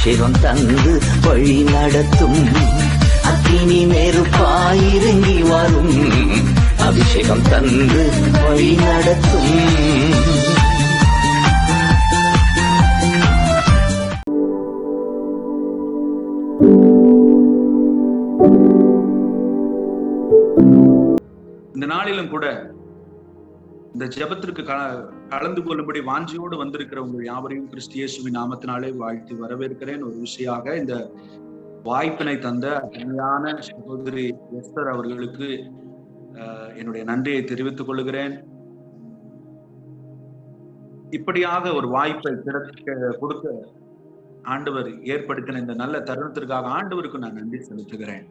அபிஷேகம் தந்து வழி நடத்தும். அக்கினி நெருப்பாயிறங்கி வரும். அபிஷேகம் தந்து வழி நடத்தும். இந்த நாளிலும் கூட இந்த ஜெபத்திற்கு கலந்து கொள்ளும்படி வாஞ்சியோடு வந்திருக்கிற உங்கள் யாவரையும் கிறிஸ்து இயேசுவின் நாமத்தினாலே வாழ்த்தி வரவேற்கிறேன். ஒரு விஷயமாக இந்த வாய்ப்பினை தந்த அருமையான சகோதரி எஸ்தர் அவர்களுக்கு என்னுடைய நன்றியை தெரிவித்துக் கொள்கிறேன். இப்படியாக ஒரு வாய்ப்பை கொடுக்க ஆண்டவர் ஏற்படுத்தின இந்த நல்ல தருணத்திற்காக ஆண்டவருக்கு நான் நன்றி செலுத்துகிறேன்.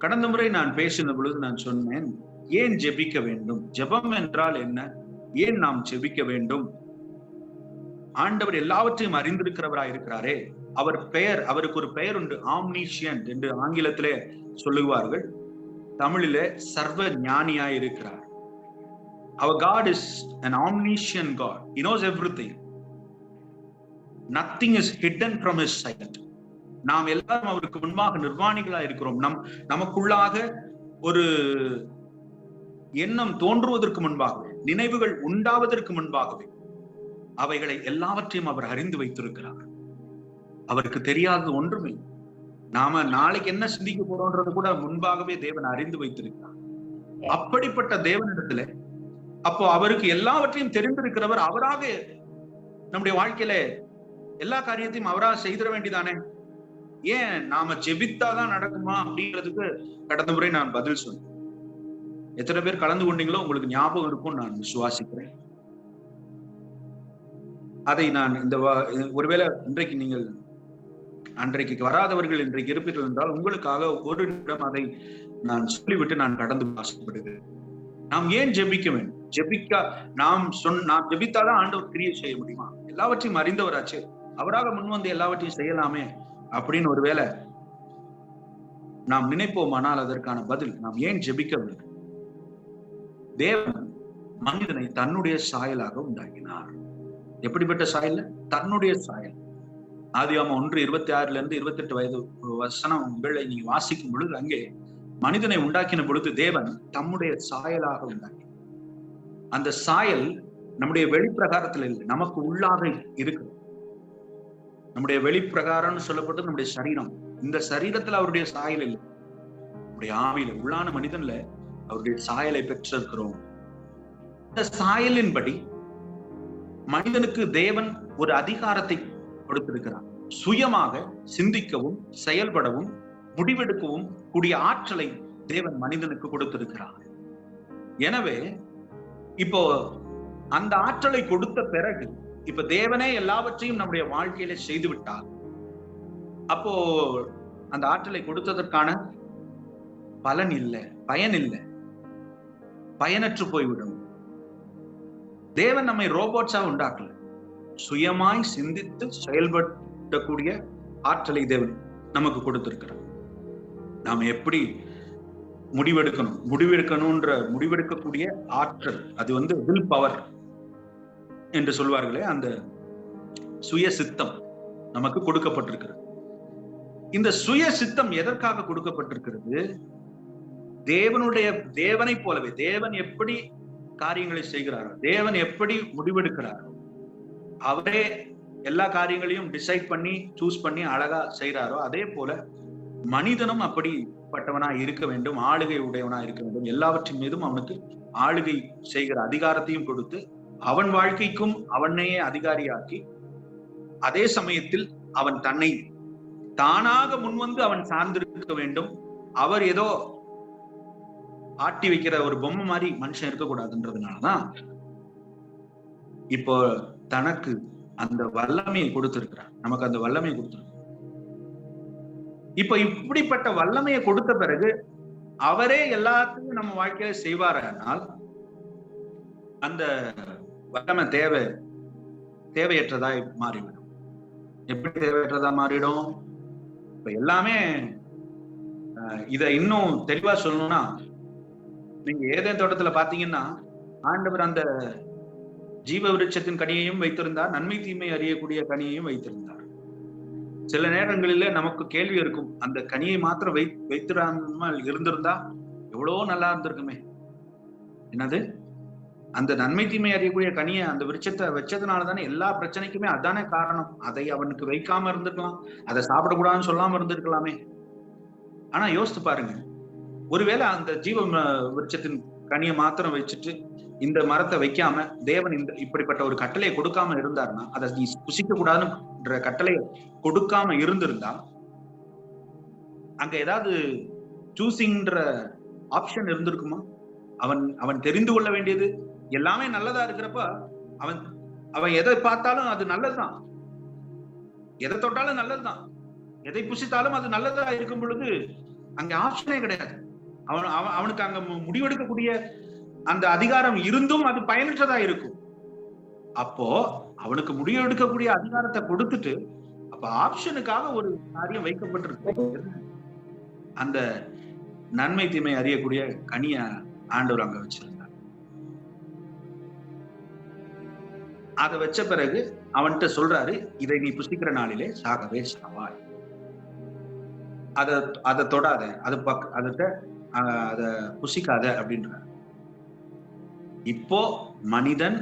கடந்த முறை நான் பேசின பொழுது நான் சொன்னேன், ஏன் ஜெபிக்க வேண்டும், ஜெபம் என்றால் என்ன, ஏன் நாம் ஜெபிக்க வேண்டும்? ஆண்டவர் எல்லாவற்றையும் அறிந்திருக்கிறவராய் இருக்கிறாரே. அவருக்கு ஒரு பெயர் உண்டு, ஆம்னிஷியன்ட் என்று ஆங்கிலத்திலே சொல்லுவார்கள். தமிழிலே சர்வ ஞானியாய் இருக்கிறார். Our God is an omniscient God. He knows everything. Nothing is hidden from his sight. நாம் எல்லாரும் அவருக்கு முன்பாக நிர்வாணிகளா இருக்கிறோம். நமக்குள்ளாக ஒரு எண்ணம் தோன்றுவதற்கு முன்பாகவே, நினைவுகள் உண்டாவதற்கு முன்பாகவே அவைகளை எல்லாவற்றையும் அவர் அறிந்து வைத்திருக்கிறார். அவருக்கு தெரியாதது ஒன்றுமே. நாம நாளைக்கு என்ன சிந்திக்க போறோம்ன்றது கூட முன்பாகவே தேவன் அறிந்து வைத்திருக்கிறார். அப்படிப்பட்ட தேவனிடத்துல அப்போ அவருக்கு எல்லாவற்றையும் தெரிந்திருக்கிறவர் அவராக நம்முடைய வாழ்க்கையில எல்லா காரியத்தையும் அவராக செய்திட வேண்டியதானே? ஏன் நாம ஜெபித்தாதான் நடக்குமா அப்படிங்கிறதுக்கு கடந்த முறை நான் பதில் சொன்னேன். எத்தனை பேர் கலந்து கொண்டீங்களோ உங்களுக்கு ஞாபகம் இருக்கும் நான் விசுவாசிக்கிறேன். அதை நான் ஒருவேளை அன்றைக்கு வராதவர்கள் இன்றைக்கு இருப்பீர்கள் என்றால் உங்களுக்காக ஒரு நிமிடம் அதை நான் சொல்லிவிட்டு நான் கடந்து வாசிக்கப்படுகிறேன். நாம் ஏன் ஜெபிக்க வேண்டும்? நாம் ஜெபித்தாதான் ஆண்டவர் கிரியை செய்ய முடியுமா? எல்லாவற்றையும் அறிந்தவராச்சு, அவராக முன்வந்து எல்லாவற்றையும் செய்யலாமே அப்படின்னு ஒருவேளை நாம் நினைப்போமானால் அதற்கான பதில், நாம் ஏன் ஜெபிக்க வேண்டும்? தேவன் மனிதனை தன்னுடைய சாயலாக உண்டாக்கினார். எப்படிப்பட்ட சாயல்? தன்னுடைய சாயல். ஆதியாகமம் 1:26 28 வயது வசனம் உங்களை நீங்க வாசிக்கும் பொழுது அங்கே மனிதனை உண்டாக்கின பொழுது தேவன் தம்முடைய சாயலாக உண்டாக்கினார். அந்த சாயல் நம்முடைய வெளிப்பிரகாரத்தில் இல்லை, நமக்கு உள்ளாக இருக்கு. நம்முடைய வெளிப்பிரகாரம்னு சொல்லப்பட்டு நம்முடைய சரீரம், இந்த சரீரத்துல அவருடைய சாயல் இல்லை. நம்முடைய ஆவியில உள்ளான மனிதன்ல அவருடைய சாயலை பெற்றிருக்கிறோம். இந்த சாயலின்படி மனிதனுக்கு தேவன் ஒரு அதிகாரத்தை கொடுத்திருக்கிறார். சுயமாக சிந்திக்கவும் செயல்படவும் முடிவெடுக்கவும் கூடிய ஆற்றலை தேவன் மனிதனுக்கு கொடுத்திருக்கிறார். எனவே இப்போ அந்த ஆற்றலை கொடுத்த பிறகு இப்ப தேவனே எல்லாவற்றையும் நம்முடைய வாழ்க்கையில செய்து விட்டார். அப்போ அந்த ஆற்றலை கொடுத்ததற்கான பலன் இல்லை, பயன் இல்லை, பயனற்று போய்விடும். தேவன் நம்மை ரோபோட்ஸா உண்டாக்கல, சுயமாய் சிந்தித்து செயல்படக்கூடிய ஆற்றலை தேவன் நமக்கு கொடுத்திருக்கிறார். நாம எப்படி முடிவெடுக்கக்கூடிய ஆற்றல், அது வில் பவர் என்று சொல்வார்களே, அந்த சுய சித்தம் நமக்கு கொடுக்கப்பட்டிருக்கிறது. இந்த சுய சித்தம் எதற்காக கொடுக்கப்பட்டிருக்கிறது? தேவனை போலவே தேவன் எப்படி காரியங்களை செய்கிறாரோ, தேவன் எப்படி முடிவெடுக்கிறாரோ, அவரே எல்லா காரியங்களையும் டிசைட் பண்ணி சூஸ் பண்ணி அழகா செய்யறாரோ, அதே போல மனிதனும் அப்படிப்பட்டவனா இருக்க வேண்டும், ஆளுகை உடையவனா இருக்க வேண்டும். எல்லாவற்றின் மீதும் அவனுக்கு ஆளுகை செய்கிற அதிகாரத்தையும் கொடுத்து அவன் வாழ்க்கைக்கும் அவனையே அதிகாரியாக்கி, அதே சமயத்தில் அவன் தன்னை தானாக முன்வந்து அவன் சார்ந்திருக்க வேண்டும். அவர் ஏதோ ஆட்டி வைக்கிற ஒரு பொம்மை மாதிரி மனுஷன் இருக்கக்கூடாதுன்றதுனாலதான் இப்போ தனக்கு அந்த வல்லமையை கொடுத்திருக்கிறார். நமக்கு அந்த வல்லமையை கொடுத்திருக்கிறார். இப்ப இப்படிப்பட்ட வல்லமையை கொடுத்த பிறகு அவரே எல்லாத்தையும் நம்ம வாழ்க்கையில செய்வாரானால் அந்த வல்லமை தேவையற்றதாய் மாறிவிடும். எப்படி தேவையற்றதா மாறிடும்? இப்ப எல்லாமே இத இன்னும் தெளிவா சொல்லணும்னா, நீங்க ஏதேன் தோட்டத்துல பாத்தீங்கன்னா ஆண்டவர் அந்த ஜீவ விருட்சத்தின் கனியையும் வைத்திருந்தார், நன்மை தீமை அறியக்கூடிய கனியையும் வைத்திருந்தார். சில நேரங்களில நமக்கு கேள்வி இருக்கும், அந்த கனியை மாத்திரம் வைத்திராமல் இருந்திருந்தா எவ்வளவோ நல்லா இருந்திருக்குமே. என்னது, அந்த நன்மை தீமை அறியக்கூடிய கனியை அந்த விருட்சத்தை வச்சதுனால தானே எல்லா பிரச்சனைக்குமே அதானே காரணம். அதை அவனுக்கு வைக்காம இருந்திருக்கலாம், அதை சாப்பிடக்கூடாதுன்னு சொல்லாம இருந்திருக்கலாமே. ஆனா யோசித்து பாருங்க, ஒருவேளை அந்த ஜீவ விருட்சத்தின் கனியை மாத்திரம் வச்சுட்டு இந்த மரத்தை வைக்காம தேவன் இப்படிப்பட்ட ஒரு கட்டளையை கொடுக்காம இருந்தாருன்னா, அதை நீ புசிக்க கூடாதுன்ற கட்டளையை கொடுக்காம இருந்திருந்தா அங்க ஏதாவது சூசிங்ன்ற ஆப்ஷன் இருந்திருக்குமா? அவன் தெரிந்து கொள்ள வேண்டியது எல்லாமே நல்லதா இருக்கிறப்ப அவன் எதை பார்த்தாலும் அது நல்லதுதான், எதை தொட்டாலும் நல்லதுதான், எதை புசித்தாலும் அது நல்லதா இருக்கும் பொழுது அங்க ஆப்ஷனே கிடையாது. அவனுக்கு அங்க முடிவெடுக்கக்கூடிய அந்த அதிகாரம் இருந்தும் அது பயனற்றதா இருக்கும். அப்போ அவனுக்கு முடிவெடுக்கக்கூடிய அதிகாரத்தை கொடுத்துட்டு அப்ப ஆப்ஷனுக்காக ஒரு காரியம் வைக்கப்பட்டிருக்கு. அந்த நன்மை தீமை அறியக்கூடிய கனிய ஆண்டவர் அங்க வச்சிருந்தார். அதை வச்ச பிறகு அவன்கிட்ட சொல்றாரு, இதை நீ புசிக்கிற நாளிலே சாகவே சாவாய், அதை தொடாத, அத புசிக்காத அப்படின்றார். இப்போ மனிதன்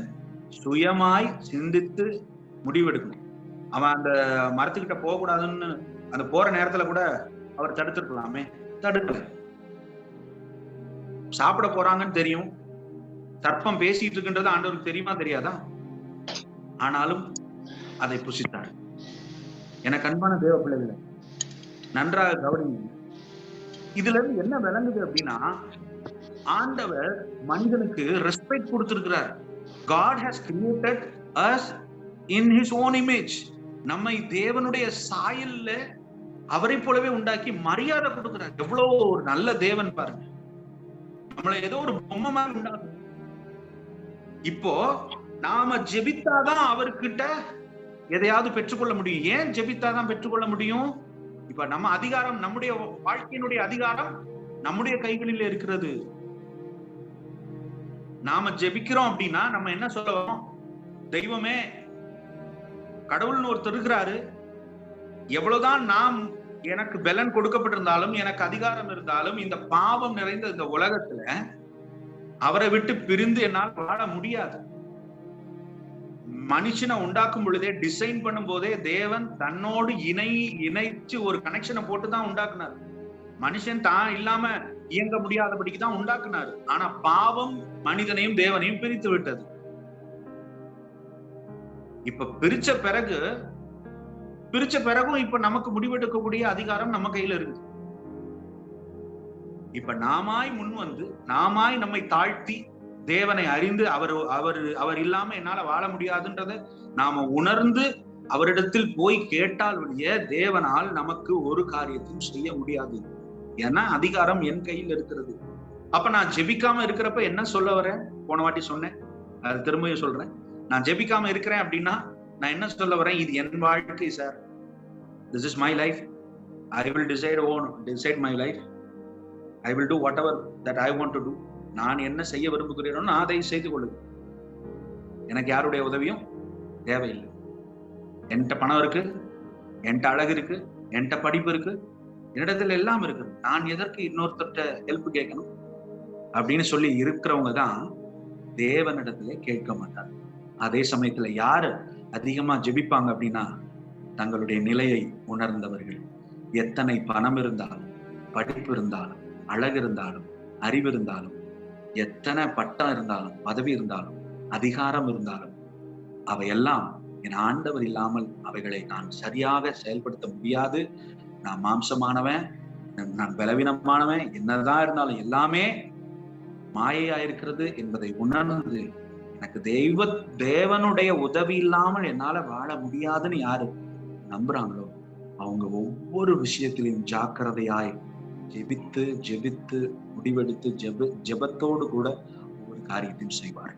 சுயமாய் சிந்தித்து முடிவெடுக்கணும். அவன் அந்த மரத்துக்கிட்ட போக கூடாதுன்னு அந்த போற நேரத்துல கூட அவர் தடுத்திருக்கலாமே, தடுக்கல. சாப்பிட போறாங்கன்னு தெரியும், சர்ப்பம் பேசிட்டு இருக்குன்றது ஆண்டவருக்கு தெரியுமா தெரியாதா? ஆனாலும் அதை புசித்தார். எனக்கு அன்பான தேவ பிள்ளைகளை நன்றாக கவனிங்க. இதுல இருந்து என்ன விளங்குது அப்படின்னா, ஆண்டவர் மனிதனுக்கு ரெஸ்பெக்ட் கொடுத்திருக்கிறார். God has created us in his own image. நம்மை தேவனுடைய சாயல்ல அவரை போலவே உண்டாக்கி மரியாதை கொடுக்கிறார். எவ்வளவு ஒரு நல்ல தேவன் பாருங்க. நம்மளை ஏதோ ஒரு பொம்மை மாதிரி உண்டாக்கும். இப்போ நாம ஜெபித்தாதான் அவர்கிட்ட எதையாவது பெற்றுக்கொள்ள முடியும். ஏன் ஜெபித்தாதான் பெற்றுக்கொள்ள முடியும்? இப்ப நம்ம அதிகாரம், நம்முடைய வாழ்க்கையினுடைய அதிகாரம் நம்முடைய கைகளில் இருக்கிறது. நாம ஜெபிக்கிறோம் அப்படின்னா நம்ம என்ன சொல்லுவோம்? தெய்வமே, கடவுள்னு ஒருத்தர் இருக்கிறாரு, எவ்வளவுதான் நாம் எனக்கு பலன் கொடுக்கப்பட்டிருந்தாலும், எனக்கு அதிகாரம் இருந்தாலும், இந்த பாவம் நிறைந்த இந்த உலகத்துல அவரை விட்டு பிரிந்து என்னால் வாழ முடியாது. மனுஷனை உண்டாக்கும் பொழுதே, டிசைன் பண்ணும் போதே தேவன் தன்னோடு இணைச்சு ஒரு கனெக்ஷனை போட்டுதான் உண்டாக்குனார். மனுஷன் தான் இல்லாம இயங்க முடியாதபடிக்கு தான் உண்டாக்குனாரு. ஆனா பாவம் மனிதனையும் தேவனையும் பிரித்து விட்டது. இப்ப பிரிச்ச பிறகும் இப்ப நமக்கு முடிவெடுக்கக்கூடிய அதிகாரம் நம்ம கையில இருக்கு. இப்ப நாமாய் முன் வந்து, நாமாய் நம்மை தாழ்த்தி தேவனை அறிந்து அவர் இல்லாம என்னால வாழ முடியாதுன்றத நாம உணர்ந்து அவரிடத்தில் போய் கேட்டால் ஒழிய தேவனால் நமக்கு ஒரு காரியத்தையும் செய்ய முடியாது. ஏன்னா அதிகாரம் என் கையில் இருக்கிறது. அப்ப நான் ஜெபிக்காம இருக்கிறப்ப என்ன சொல்ல வரேன்? போன வாட்டி சொன்னேன், அது திரும்பியும் சொல்றேன். நான் ஜெபிக்காம இருக்கிறேன் அப்படின்னா நான் என்ன சொல்ல வரேன்? இது என் வாழ்க்கை sir. This is my life. I will decide my life. I will do whatever that I want to do. நான் என்ன செய்ய விரும்புகிறேனோ நான் அதை செய்து கொள்ளுவேன். எனக்கு யாருடைய உதவியும் தேவையில்லை. என்கிட்ட பணம் இருக்கு, என்கிட்ட அழகு இருக்கு, என்கிட்ட படிப்பு இருக்கு, என்னிடத்துல எல்லாம் இருக்கு. நான் எதற்கு இன்னொருத்தர்கிட்ட ஹெல்ப் கேட்கணும் அப்படின்னு சொல்லி இருக்கிறவங்க தான் தேவனிடத்துல கேட்க மாட்டாங்க. அதே சமயத்துல யாரு அதிகமா ஜெபிப்பாங்க அப்படின்னா, தங்களுடைய நிலையை உணர்ந்தவர்கள். எத்தனை பணம் இருந்தாலும், படிப்பு இருந்தாலும், அழகு இருந்தாலும், அறிவு இருந்தாலும், எத்தனை பட்டம் இருந்தாலும், பதவி இருந்தாலும், அதிகாரம் இருந்தாலும், அவையெல்லாம் என் ஆண்டவர் இல்லாமல் அவைகளை நான் சரியாக செயல்படுத்த முடியாது. நான் மாம்சமானவன், நான் பலவீனமானவன், என்னதான் இருந்தாலும் எல்லாமே மாயையா இருக்கிறது என்பதை உணர்ந்து, எனக்கு தேவனுடைய உதவி இல்லாமல் என்னால வாழ முடியாதுன்னு யாரு நம்புறாங்களோ அவங்க ஒவ்வொரு விஷயத்திலையும் ஜாக்கிரதையாய் ஜெபித்து முடிவெடுத்து ஜெபத்தோடு கூட ஒவ்வொரு காரியத்தையும் செய்வார்.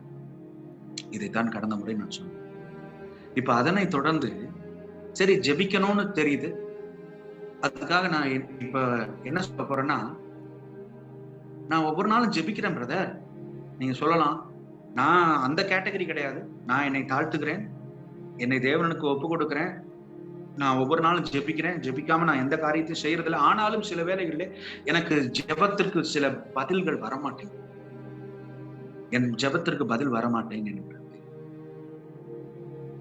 இதைத்தான் கடந்த முறை நான் சொன்னேன். இப்ப அதனை தொடர்ந்து சரி ஜெபிக்கணும்னு தெரியுது, அதுக்காக நான் இப்ப என்ன சொல்ல போறேன்னா, நான் ஒவ்வொரு நாளும் ஜெபிக்கிறேன் பிரதர். நீங்க சொல்லலாம், நான் அந்த கேட்டகரி கிடையாது. நான் என்னை தாழ்த்துக்கிறேன், என்னை தேவனுக்கு ஒப்பு கொடுக்கிறேன், நான் ஒவ்வொரு நாளும் ஜெபிக்கிறேன், ஜெபிக்காம நான் எந்த காரியத்தையும் செய்யறதில்லை. ஆனாலும் சில வேளைகளில் எனக்கு ஜெபத்திற்கு சில பதில்கள் வரமாட்டேங்குது. என் ஜெபத்திற்கு பதில் வரமாட்டேங்குது.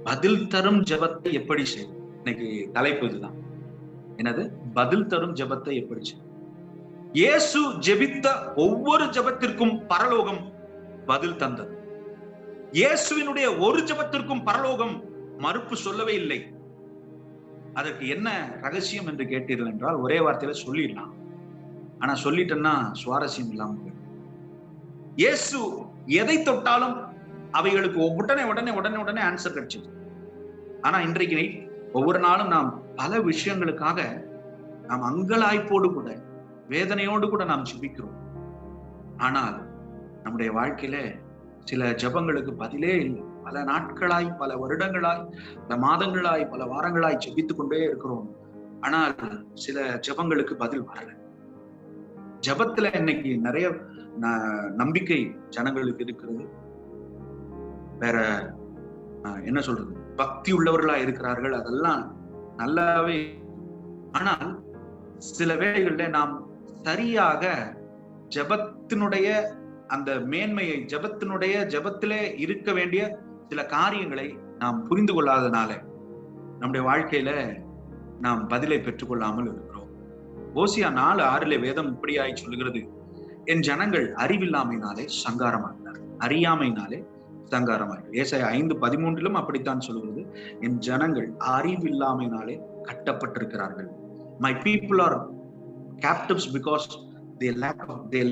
பதில் தரும் ஜெபத்தை எப்படி செய்யும்? இன்னைக்கு தலைப்பு இதுதான். என்னது? பதில் தரும் ஜெபத்தை எப்படி செய்யும்? இயேசு ஜெபித்த ஒவ்வொரு ஜெபத்திற்கும் பரலோகம் பதில் தந்தது. இயேசுவினுடைய ஒரு ஜெபத்திற்கும் பரலோகம் மறுப்பு சொல்லவே இல்லை. அதற்கு என்ன ரகசியம் என்று கேட்டீர்கள் என்றால், ஒரே வார்த்தையில சொல்லிடலாம். ஆனா சொல்லிட்டேன்னா சுவாரஸ்யம் இல்லாம போயிடும். இயேசு எதை தொட்டாலும் அவைகளுக்கு உடனே உடனே உடனே உடனே ஆன்சர் கிடைச்சது. ஆனா இன்றைக்கு ஒவ்வொரு நாளும் நாம் பல விஷயங்களுக்காக நாம் அங்கலாய்ப்போடு கூட வேதனையோடு கூட நாம் ஜெபிக்கிறோம். ஆனால் நம்முடைய வாழ்க்கையில சில ஜெபங்களுக்கு பதிலே இல்லை. பல நாட்களாய், பல வருடங்களாய், பல மாதங்களாய், பல வாரங்களாய் ஜெபித்துக் கொண்டே இருக்கிறோம். ஆனால் சில ஜெபங்களுக்கு பதில் வரல. ஜெபத்துல இன்னைக்கு நிறைய நம்பிக்கை ஜனங்களுக்கு இருக்கிறது. வேற என்ன சொல்றது, பக்தி உள்ளவர்களா இருக்கிறார்கள், அதெல்லாம் நல்லாவே. ஆனால் சில வேளைகள்ல நாம் சரியாக ஜெபத்தினுடைய அந்த மேன்மையை, ஜெபத்திலே இருக்க வேண்டிய சில காரியங்களை நாம் புரிந்து கொள்ளாதனால நம்முடைய வாழ்க்கையில நாம் பதிலை பெற்றுக்கொள்ளாமல் இருக்கிறோம். ஓசியா 4:6 வேதம் இப்படியாய் சொல்லுகிறது, என் ஜனங்கள் அறிவில்லாமையினாலே சங்காரமாகினார், அறியாமையினாலே சங்காரமாகினார். ஏசாயா 5:13 அப்படித்தான் சொல்லுகிறது, என் ஜனங்கள் அறிவில்லாமையினாலே கட்டப்பட்டிருக்கிறார்கள். My people are captives because they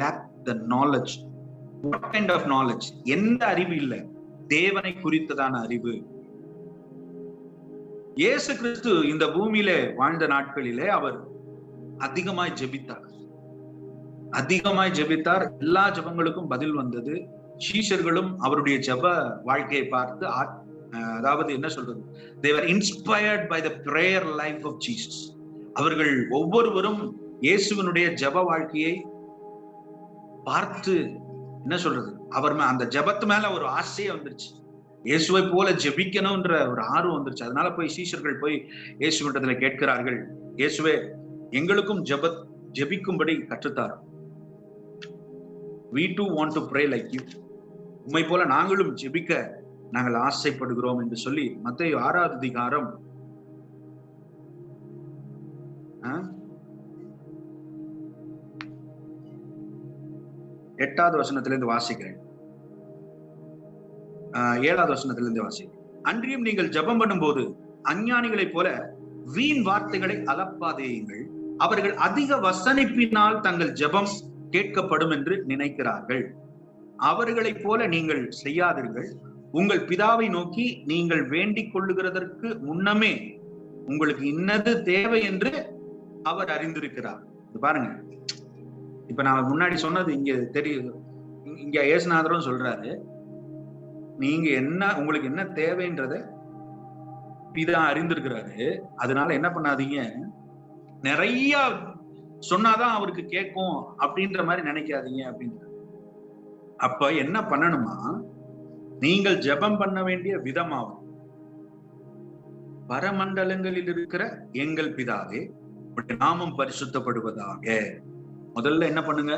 lack the knowledge. What kind of knowledge? எந்த அறிவு இல்லை, தேவனை குறித்ததான அறிவு. இயேசு கிறிஸ்து இந்த பூமியிலே வாழ்ந்த நாட்களிலே அவர் அதிகமாய் ஜெபித்தார். எல்லா ஜெபங்களுக்கும் பதில் வந்தது. சீஷர்களும் அவருடைய ஜெப வாழ்க்கையை பார்த்து அதாவது என்ன சொல்றது, they were inspired by the prayer life of Jesus. அவர்கள் ஒவ்வொருவரும் இயேசுவினுடைய ஜெப வாழ்க்கையை பார்த்து என்ன சொல்றது, அவர் அந்த ஜெபத்து மேல ஒரு ஆசையே வந்துருச்சு. இயேசுவை போல ஜெபிக்கணும்ன்ற ஒரு ஆர்வம் வந்துருச்சு. அதனால போய் சீஷர்கள் போய் இயேசுவிடத்துல கேட்கிறார்கள், இயேசுவே எங்களுக்கும் ஜெபிக்கும்படி கற்றுத்தார். We too want to pray like you. உம்மை போல நாங்களும் ஜெபிக்க நாங்கள் ஆசைப்படுகிறோம் என்று சொல்லி மத்தேயு 6வது அதிகாரம் 8வது வசனத்திலிருந்து வாசிக்கிறேன். 7வது வசனத்திலிருந்து வாசிக்கிறேன். அன்றியும் நீங்கள் ஜெபம் பண்ணும்போது அஞ்ஞானிகளைப் போல வீண் வார்த்தைகளை அலப்பாதேயுங்கள். அவர்கள் அதிக வசனிப்பினால் தங்கள் ஜெபம் கேட்கப்படும் என்று நினைக்கிறார்கள். அவர்களைப் போல நீங்கள் செய்யாதீர்கள். உங்கள் பிதாவை நோக்கி நீங்கள் வேண்டிக் கொள்ளுகிறதற்கு முன்னமே உங்களுக்கு இன்னது தேவை என்று அவர் அறிந்திருக்கிறார். பாருங்க, இப்ப நான் முன்னாடி சொன்னது இங்க தெரியுது. இங்க இயேசுநாதரும் சொல்றாரு, நீங்க உங்களுக்கு என்ன தேவைன்றத பிதா அறிந்திருக்கிறாரு. அதனால என்ன பண்ணாதீங்க, நிறைய சொன்னாதான் அவருக்கு கேட்கும் அப்படின்ற மாதிரி நினைக்காதீங்க அப்படின்ற. அப்ப என்ன பண்ணணுமா, நீங்கள் ஜெபம் பண்ண வேண்டிய விதமாகும், பரமண்டலங்களில் இருக்கிற எங்கள் பிதாவே நாமம் பரிசுத்தப்படுவதாக. முதல்ல என்ன பண்ணுங்க,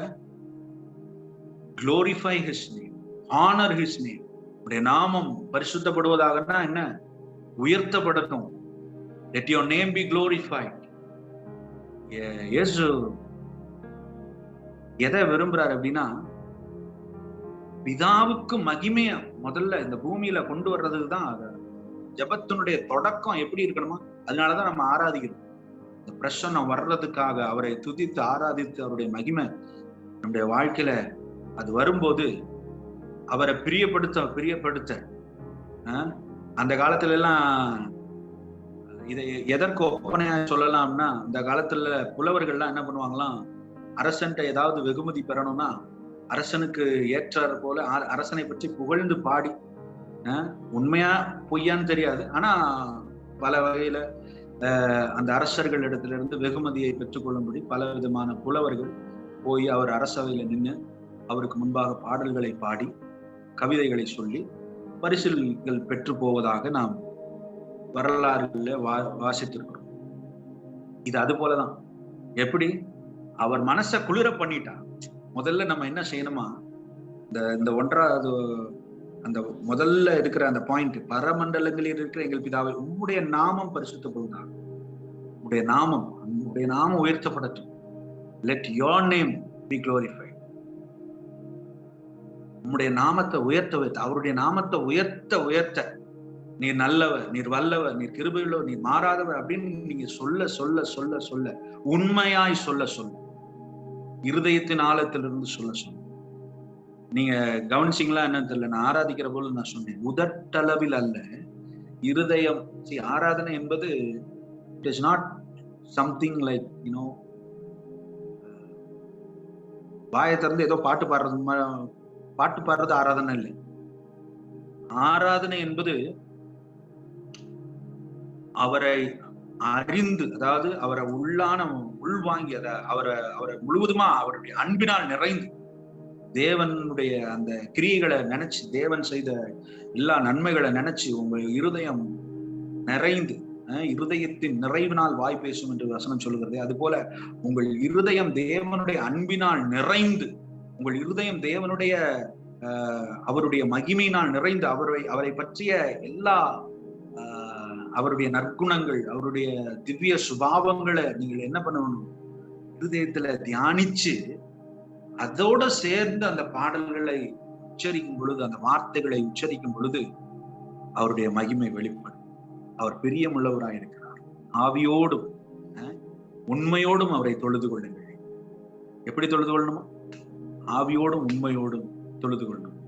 glorify his name, honor his name. உடைய நாமம் பரிசுத்தப்படுவதாகனா என்ன, உயர்த்தப்படட்டும். Let your name be glorified. இயேசு எதை விரும்புறாரு அப்படின்னா, பிதாவுக்கு மகிமைய முதல்ல இந்த பூமியில கொண்டு வர்றதுதான் ஜெபத்தினுடைய தொடக்கம் எப்படி இருக்கணுமா. அதனாலதான் நம்ம ஆராதிக்கிறோம். இந்த பிரசன்னம் வர்றதுக்காக அவரை துதித்து ஆராதித்து அவருடைய மகிமை நம்முடைய வாழ்க்கையில அது வரும்போது அவரை பிரியப்படுத்த அந்த காலத்துல எல்லாம் இதை எதற்கு ஒப்பனையா சொல்லலாம்னா, இந்த காலத்துல புலவர்கள்லாம் என்ன பண்ணுவாங்களாம், அரசன்ட்ட ஏதாவது வெகுமதி பெறணும்னா அரசனுக்கு ஏற்றார் போல அரசனை பற்றி புகழ்ந்து பாடி, உண்மையா பொய்யான்னு தெரியாது, ஆனா பல வகையில அந்த அரசர்கள் இடத்துல இருந்து வெகுமதியை பெற்றுக்கொள்ளும்படி பல விதமான புலவர்கள் போய் அவர் அரசவையில நின்று அவருக்கு முன்பாக பாடல்களை பாடி கவிதைகளை சொல்லி பரிசுகள் பெற்று போவதாக நாம் வரலாறுல வாசித்திருக்கிறோம். இது அது போலதான். எப்படி அவர் மனசை குளிர பண்ணிட்டா. முதல்ல நம்ம என்ன செய்யணுமா, இந்த ஒன்றாவது அந்த முதல்ல இருக்கிற அந்த பாயிண்ட், பரமண்டலங்களில் இருக்கிற எங்கள் பிதாவை உம்முடைய நாமம் பரிசுத்தப்படுவதாக, உம்முடைய நாமம் உயர்த்தப்படட்டும். Let your name be glorified. உம்முடைய நாமத்தை உயர்த்த, அவருடைய நாமத்தை உயர்த்த, நீர் நல்லவர், நீர் வல்லவர், நீர் கிருபையுள்ளவர், நீர் மாறாதவர் அப்படின்னு நீங்க சொல்ல சொல்ல சொல்ல சொல்ல, உண்மையாய் சொல்ல சொல்ல, இருதயத்தின் ஆழத்திலிருந்து சொல்ல சொல்ல. நீங்க கவனிச்சிங்களா என்னன்னு தெரியல, நான் ஆராதிக்கிற போது நான் சொன்னேன், உதட்டளவில் அல்ல, இருதயம். ஆராதனை என்பது it is not something like வாயை திறந்து ஏதோ பாட்டு பாடுறது ஆராதனை இல்லை. ஆராதனை என்பது அவரை அறிந்து, அதாவது அவரை உள்வாங்கி, அவரை முழுவதுமா அவருடைய அன்பினால் நிறைந்து, தேவனுடைய அந்த கிரியைகளை நினைச்சு, தேவன் செய்த எல்லா நன்மைகளை நினைச்சு உங்க இருதயம் நிறைந்து, இருதயத்தின் நிறைவினால் வாய் பேசும் என்று வசனம் சொல்லுகிறது. அது போல உங்கள் இருதயம் தேவனுடைய அன்பினால் நிறைந்து, உங்கள் இருதயம் தேவனுடைய அவருடைய மகிமையினால் நிறைந்து, அவரை பற்றிய எல்லா அவருடைய நற்குணங்கள், அவருடைய திவ்ய சுபாவங்களை நீங்கள் என்ன பண்ணணும், இருதயத்துல தியானிச்சு, அதோட சேர்ந்து அந்த பாடல்களை உச்சரிக்கும் பொழுது, அந்த வார்த்தைகளை உச்சரிக்கும் பொழுது அவருடைய மகிமை வெளிப்படும். அவர் பிரியமுள்ளவராய் இருக்கிறார். ஆவியோடும் உண்மையோடும் அவரை தொழுது கொள்ளுங்கள். எப்படி தொழுது கொள்ளணுமா? ஆவியோடும் உண்மையோடும் தொழுது கொள்ளணும்.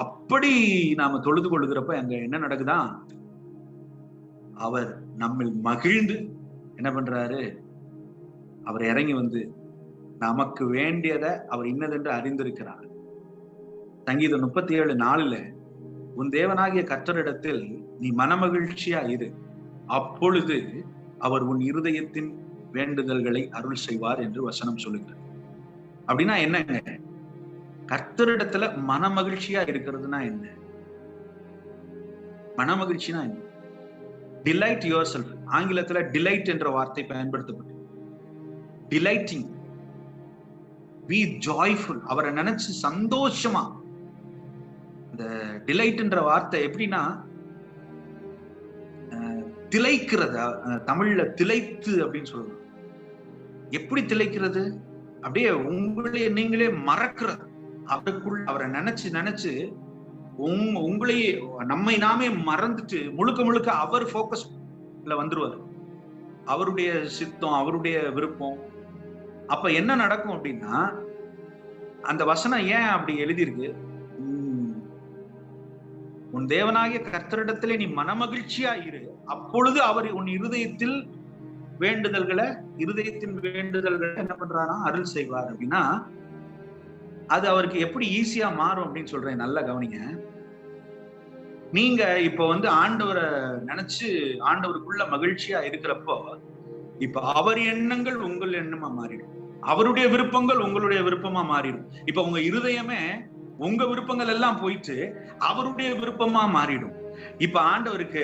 அப்படி நாம தொழுது கொள்ளுகிறப்ப அங்க என்ன நடக்குதா, அவர் நம்மில் மகிழ்ந்து என்ன பண்றாரு, அவர் இறங்கி வந்து நமக்கு வேண்டியதை அவர் இன்னதென்று அறிந்திருக்கிறார். சங்கீதம் 37:4 உன் தேவனாகிய கர்த்தரிடத்தில் நீ மனமகிழ்ச்சியா இரு, அப்பொழுது அவர் உன் இருதயத்தின் வேண்டுதல்களை அருள் செய்வார் என்று வசனம் சொல்லுகிறார். அப்படின்னா என்னங்க, கர்த்தரிடத்துல மனமகிழ்ச்சியா இருக்கிறதுனா என்ன? மனமகிழ்ச்சினா என்ன? Delight your self. ஆங்கிலத்துல டிலைட் என்ற வார்த்தை பயன்படுத்தப்பட்டு, டிலைட்டிங், பி ஜாய்ஃபுல், அவரை நினைச்சு சந்தோஷமா. இந்த டிலைட் என்ற வார்த்தை எப்படின்னா, திளைக்கிறது. தமிழ்ல திளைத்து அப்படின்னு சொல்லுவாங்க. எப்படி திளைக்கிறது? அப்படியே உங்களையே நீங்களே மறக்கிறது. அவருக்குள் அவரை நினைச்சு நினைச்சு உங்களையே, நம்மை நாமே மறந்துட்டு முழுக்க முழுக்க அவர் போக்கஸ்ல வந்துருவாரு. அவருடைய சித்தம், அவருடைய விருப்பம். அப்ப என்ன நடக்கும் அப்படின்னா, அந்த வசனம் ஏன் அப்படி எழுதியிருக்கு, உன் தேவனாகிய கர்த்தரிடத்திலே நீ மனமகிழ்ச்சியா இரு, அப்பொழுது அவர் உன் இருதயத்தின் வேண்டுதல்களை என்ன பண்றாரா, அருள் செய்வார். அப்படின்னா அது அவருக்கு எப்படி ஈஸியா மாறும் அப்படின்னு சொல்றேன். நல்லா கவனிங்க. நீங்க இப்ப ஆண்டவரை நினைச்சு ஆண்டவருக்குள்ள மகிழ்ச்சியா இருக்கிறப்போ, இப்ப அவர் எண்ணங்கள் உங்கள் எண்ணமா மாறிடும், அவருடைய விருப்பங்கள் உங்களுடைய விருப்பமா மாறிடும். இப்ப உங்க இருதயமே உங்க விருப்பங்கள் எல்லாம் போயிட்டு அவருடைய விருப்பமா மாறிடும். இப்ப ஆண்டவருக்கு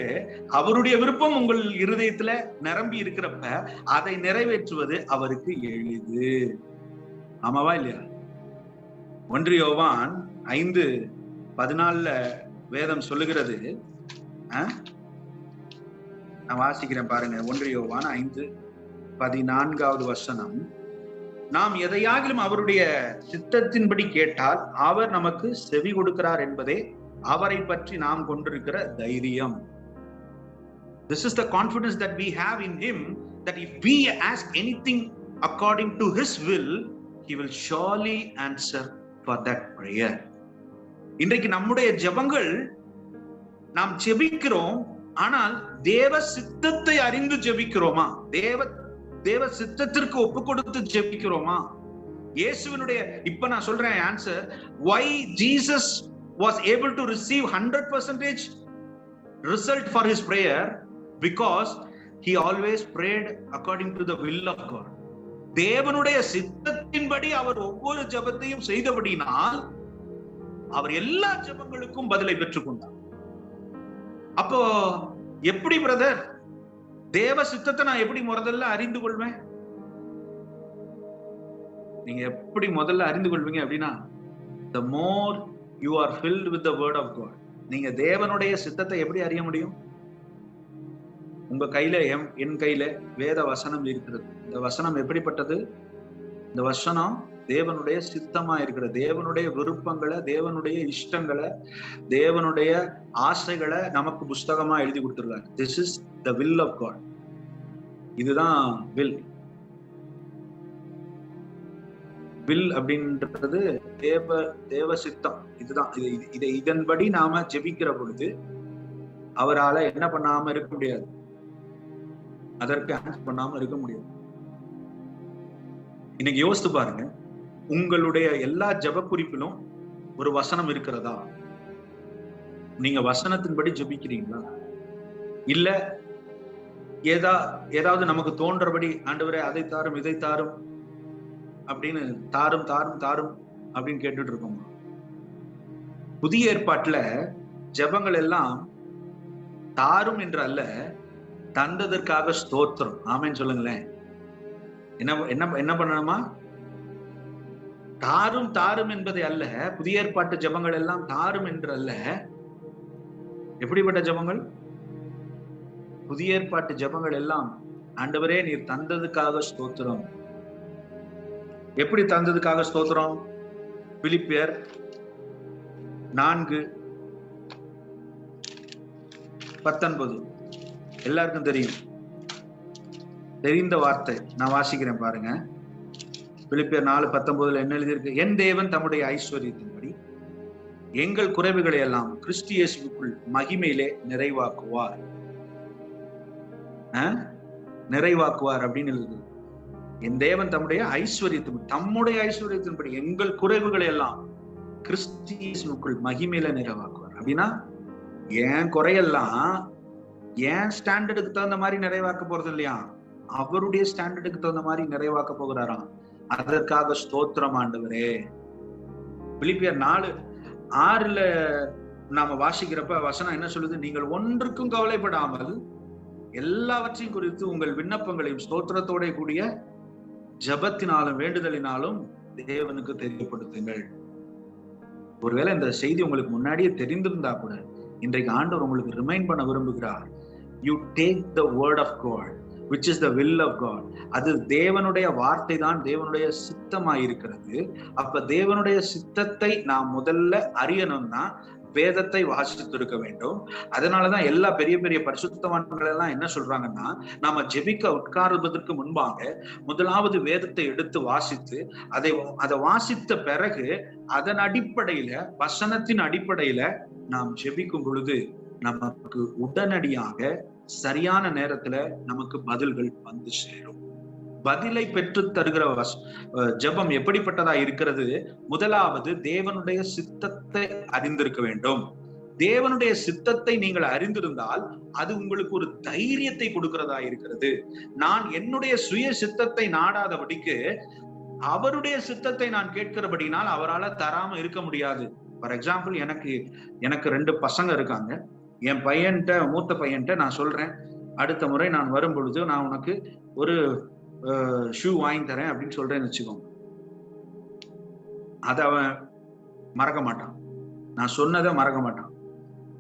அவருடைய விருப்பம் உங்கள் இருதயத்துல நிரம்பி இருக்கிறப்ப அதை நிறைவேற்றுவது அவருக்கு எளிது. ஆமாவா இல்லையா? 1 யோவான் 5:14 வேதம் சொல்லுகிறது. நான் வாசிக்கிறேன் பாருங்க. 1 யோவான் 5:14 வசனம். நாம் எதையாகிலும் அவருடைய சித்தத்தின்படி கேட்டால் அவர் நமக்கு செவி கொடுக்கிறார் என்பதே அவரை பற்றி நாம் கொண்டிருக்கிற தைரியம். This is the confidence that we have in him, that if we ask anything according to his will, he will surely answer for that prayer. இன்றைக்கு நம்முடைய ஜெபங்கள், நாம் ஜெபிக்கிறோம், ஆனால் தேவ சித்தத்தை அறிந்து ஜெபிக்கிறோமா? தேவ சித்தத்திற்கு ஒப்பு கொடுத்து ஜெபிக்கிறோமா? இயேசுவினுடைய, இப்ப நான் சொல்றேன் answer. why Jesus was able to receive 100% result for his prayer, because he always prayed according to the will of God. தேவனுடைய சித்தத்தின்படி அவர் ஒவ்வொரு ஜெபத்தையும் செய்தபடினால் அவர் எல்லா ஜெபங்களுக்கும் பதிலை பெற்றுக்கொண்டார். அப்போ எப்படி பிரதர் தேவ சித்தத்தை நான் எப்படி முதல்ல அறிந்து கொள்வேன்? நீங்க எப்படி முதல்ல அறிந்து கொள்வீங்க அப்படின்னா, the more you are filled with the word of God. நீங்க தேவனுடைய சித்தத்தை எப்படி அறிய முடியும்? உங்க கையில என் கையில வேத வசனம் இருக்கிறது. இந்த வசனம் எப்படிப்பட்டது? இந்த வசனம் தேவனுடைய சித்தமா இருக்கிற, தேவனுடைய விருப்பங்களை, தேவனுடைய இஷ்டங்களை, தேவனுடைய ஆசைகளை நமக்கு புஸ்தகமா எழுதி கொடுத்துருக்காரு. This is the will of God. இதுதான் வில். வில் அப்படின்றது தேவ சித்தம். இதுதான். இதன்படி நாம ஜெபிக்கிற பொழுது அவரால என்ன பண்ணாம இருக்க முடியாது, அதற்கு ஆன்சர் பண்ணாம இருக்க முடியாது. இன்னைக்கு யோசித்து பாருங்க, உங்களுடைய எல்லா ஜெப குறிப்பிலும் ஒரு வசனம் இருக்கிறதா? நீங்க வசனத்தின்படி ஜெபிக்கிறீங்களா? இல்ல ஏதாவது நமக்கு தோன்றபடி ஆண்டவரே அதை தாரும் இதை தாரும் அப்படின்னு தாரும் தாரும் தாரும் அப்படின்னு கேட்டுட்டு இருக்கோம். புதிய ஏற்பாட்டுல ஜெபங்கள் எல்லாம் தாரும் என்று அல்ல, தந்ததற்காக ஸ்தோத்திரம். ஆமென் சொல்லுங்களேன். என்ன பண்ணணுமா? தாரும் தாரும் என்பதை அல்ல. புதிய ஏற்பாட்டு ஜெபங்கள் எல்லாம் தாரும் என்று அல்ல. எப்படிப்பட்ட ஜெபங்கள்? புதிய ஏற்பாட்டு ஜெபங்கள் எல்லாம் ஆண்டவரே நீர் தந்ததுக்காக ஸ்தோத்திரம். எப்படி தந்ததுக்காக ஸ்தோத்திரம்? பிலிப்பியர் 4:19 எல்லாருக்கும் தெரியும், தெரிந்த வார்த்தை. நான் வாசிக்கிறேன் பாருங்க. பிலிப்பியர் 4:19 என்ன எழுதியிருக்கு? என் தேவன் தம்முடைய ஐஸ்வர்யத்தின்படி எங்கள் குறைவுகளை எல்லாம் கிறிஸ்து இயேசுவுக்குள் மகிமையிலே நிறைவாக்குவார். நிறைவாக்குவார் அப்படின்னு எழுதுது. என் தேவன் தம்முடைய ஐஸ்வர்யத்தின்படி எங்கள் குறைவுகளை எல்லாம் கிறிஸ்து இயேசுவுக்குள் மகிமையில நிறைவாக்குவார். அப்படின்னா என் குறையெல்லாம் என் ஸ்டாண்டர்டுக்கு தகுந்த மாதிரி நிறைவாக்க போறது இல்லையா, அவருடைய ஸ்டாண்டர்டுக்கு தகுந்த மாதிரி நிறைவாக்க போகிறாராம். அதற்காக ஸ்தோத்திரம் ஆண்டவரே. பிலிப்பியர் 4:6 நாம வாசிக்கிறப்ப வசனம் என்ன சொல்லுது? நீங்கள் ஒன்றுக்கும் கவலைப்படாமல் எல்லாவற்றையும் குறித்து உங்கள் விண்ணப்பங்களையும் ஸ்தோத்திரத்தோட கூடிய ஜபத்தினாலும் வேண்டுதலினாலும் தேவனுக்கு தெரியப்படுத்துங்கள். ஒருவேளை இந்த செய்தி உங்களுக்கு முன்னாடியே தெரிந்திருந்தா கூட இன்றைக்கு ஆண்டவர் உங்களுக்கு ரிமைண்ட் பண்ண விரும்புகிறார். You take the word of God, which is the will of God. அது தேவனுடைய வார்த்தை தான், தேவனுடைய சித்தமாய் இருக்கிறது. அப்ப தேவனுடைய சித்தத்தை நாம் முதல்ல அறியணும்னா வேதத்தை வாசித்து இருக்க வேண்டும். அதனாலதான் எல்லா பெரிய பெரிய பரிசுத்தவான்கள் எல்லாம் என்ன சொல்றாங்கன்னா, நாம ஜெபிக்க உட்காருவதற்கு முன்பாக முதலாவது வேதத்தை எடுத்து வாசித்து அதை வாசித்த பிறகு அதன் அடிப்படையில, வசனத்தின் அடிப்படையில நாம் ஜெபிக்கும் பொழுது நமக்கு உடனடியாக சரியான நேரத்துல நமக்கு பதில்கள் வந்து சேரும். பதிலை பெற்று தருகிற ஜெபம் எப்படிப்பட்டதா இருக்கிறது? முதலாவது தேவனுடைய சித்தத்தை அறிந்திருக்க வேண்டும். தேவனுடைய சித்தத்தை நீங்கள் அறிந்திருந்தால் அது உங்களுக்கு ஒரு தைரியத்தை கொடுக்கிறதா இருக்கிறது. நான் என்னுடைய சுய சித்தத்தை நாடாதபடிக்கு அவருடைய சித்தத்தை நான் கேட்கிறபடினால் அவரால் தராம இருக்க முடியாது. ஃபார் எக்ஸாம்பிள், எனக்கு 2 பசங்க இருக்காங்க. என் பையன்கிட்ட, மூத்த பையன்கிட்ட நான் சொல்றேன், அடுத்த முறை நான் வரும் பொழுது நான் உனக்கு ஒரு ஷூ வாங்கி தரேன் அப்படின்னு சொல்றேன்னு வச்சுக்கோங்க. அத அவன் மறக்க மாட்டான், நான் சொன்னதை மறக்க மாட்டான்.